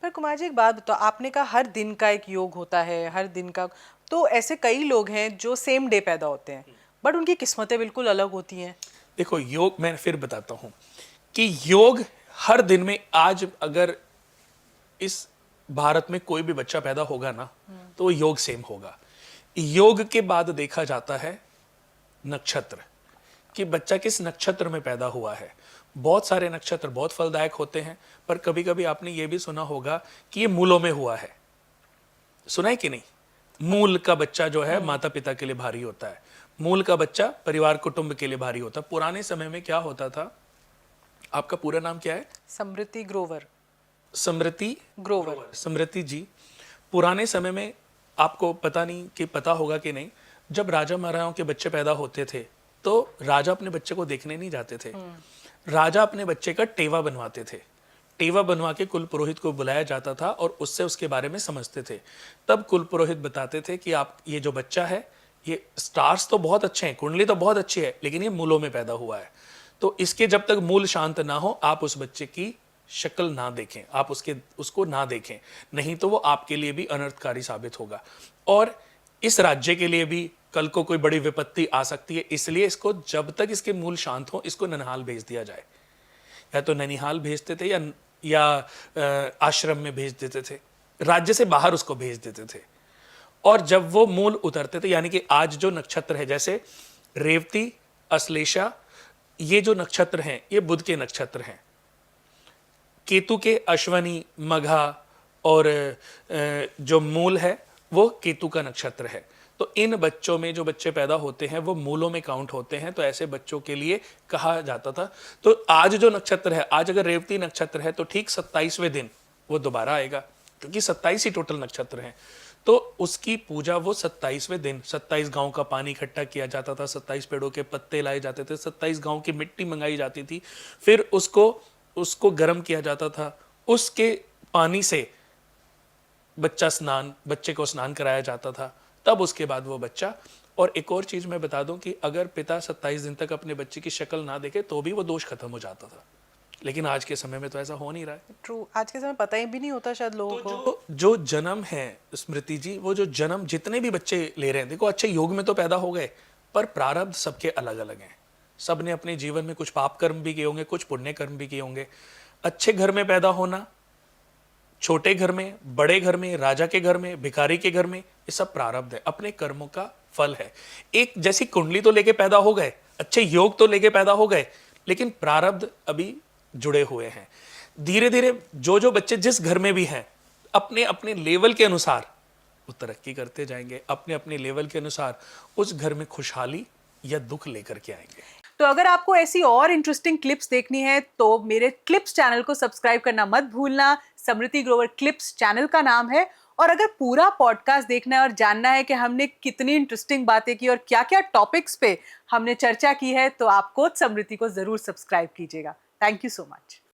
पर कुमार जी एक बात बताओ, आपने कहा हर दिन का एक योग होता है, हर दिन का, तो ऐसे कई लोग हैं जो सेम डे पैदा होते हैं बट उनकी किस्मतें बिल्कुल अलग होती हैं। देखो, योग मैं फिर बताता हूं कि योग हर दिन में, आज अगर इस भारत में कोई भी बच्चा पैदा होगा ना, तो वो योग सेम होगा। योग के बाद देखा जाता है नक्षत्र, कि बच्चा किस नक्षत्र में पैदा हुआ है। बहुत सारे नक्षत्र बहुत फलदायक होते हैं, पर कभी कभी आपने ये भी सुना होगा कि ये मूलों में हुआ है। सुना है कि नहीं? मूल का बच्चा जो है माता पिता के लिए भारी होता है, मूल का बच्चा परिवार कुटुंब के लिए भारी होता है। पुराने समय में क्या होता था, आपका पूरा नाम क्या है? समृति ग्रोवर। समृति ग्रोवर। समृति जी। पुराने समय में, आपको पता नहीं कि पता होगा कि नहीं, जब राजा महाराजाओं के बच्चे पैदा होते थे तो राजा अपने बच्चे को देखने नहीं जाते थे। राजा अपने बच्चे का टेवा बनवाते थे। टेवा बनवा के कुल पुरोहित को बुलाया जाता था और उससे उसके बारे में समझते थे। तब कुल पुरोहित बताते थे कि आप, ये जो बच्चा है, ये स्टार्स तो बहुत अच्छे हैं, कुंडली तो बहुत अच्छी है, लेकिन ये मूलों में पैदा हुआ है। तो इसके जब तक मूल शांत ना हो, आप उस बच्चे की शक्ल ना देखें, आप उसको ना देखें, नहीं तो वो आपके लिए भी अनर्थकारी साबित होगा और इस राज्य के लिए भी कल को कोई बड़ी विपत्ति आ सकती है। इसलिए इसको जब तक इसके मूल शांत हो, इसको ननिहाल भेज दिया जाए। या तो ननिहाल भेजते थे या आश्रम में भेज देते थे, राज्य से बाहर उसको भेज देते थे। और जब वो मूल उतरते थे, यानी कि आज जो नक्षत्र है, जैसे रेवती, अश्लेषा, ये जो नक्षत्र हैं, ये बुध के नक्षत्र हैं। केतु के अश्वनी, मघा और जो मूल है वो केतु का नक्षत्र है। तो इन बच्चों में जो बच्चे पैदा होते हैं वो मूलों में काउंट होते हैं। तो ऐसे बच्चों के लिए कहा जाता था। तो आज जो नक्षत्र है, आज अगर रेवती नक्षत्र है तो ठीक 27वें दिन वो दोबारा आएगा, क्योंकि 27 ही टोटल नक्षत्र हैं। तो उसकी पूजा वो 27वें दिन, 27 गांव का पानी इकट्ठा किया जाता था, 27 पेड़ों के पत्ते लाए जाते थे, 27 गांव की मिट्टी मंगाई जाती थी, फिर उसको गर्म किया जाता था। उसके पानी से बच्चे को स्नान कराया जाता था। तब उसके बाद वो बच्चा, और एक और चीज मैं बता दूं कि अगर पिता 27 दिन तक अपने बच्चे की शक्ल ना देखे तो भी वो दोष खत्म हो जाता था। लेकिन आज के समय में तो ऐसा हो नहीं रहा है। ट्रू, आज के समय पता ही भी नहीं होता शायद लोगों तो को। जो जन्म है स्मृति जी, वो जो जन्म जितने भी बच्चे ले रहे हैं, देखो अच्छे योग में तो पैदा हो गए, पर प्रारब्ध सबके अलग अलग हैं। सब ने अपने जीवन में कुछ पाप कर्म भी किए होंगे, कुछ पुण्य कर्म भी किए होंगे। अच्छे घर में पैदा होना, छोटे घर में, बड़े घर में, राजा के घर में, भिखारी के घर में, ये सब प्रारब्ध है, अपने कर्मों का फल है। एक जैसी कुंडली तो लेके पैदा हो गए, अच्छे योग तो लेके पैदा हो गए, लेकिन प्रारब्ध अभी जुड़े हुए हैं। धीरे धीरे जो जो बच्चे जिस घर में भी हैं, अपने अपने लेवल के अनुसार वो तरक्की करते जाएंगे, अपने अपने लेवल के अनुसार उस घर में खुशहाली या दुख लेकर के आएंगे। तो अगर आपको ऐसी और इंटरेस्टिंग क्लिप्स देखनी है तो मेरे क्लिप्स चैनल को सब्सक्राइब करना मत भूलना। समृति ग्रोवर क्लिप्स चैनल का नाम है। और अगर पूरा पॉडकास्ट देखना है और जानना है कि हमने कितनी इंटरेस्टिंग बातें की और क्या क्या टॉपिक्स पे हमने चर्चा की है, तो आप कोच समृति को जरूर सब्सक्राइब कीजिएगा। Thank you so much.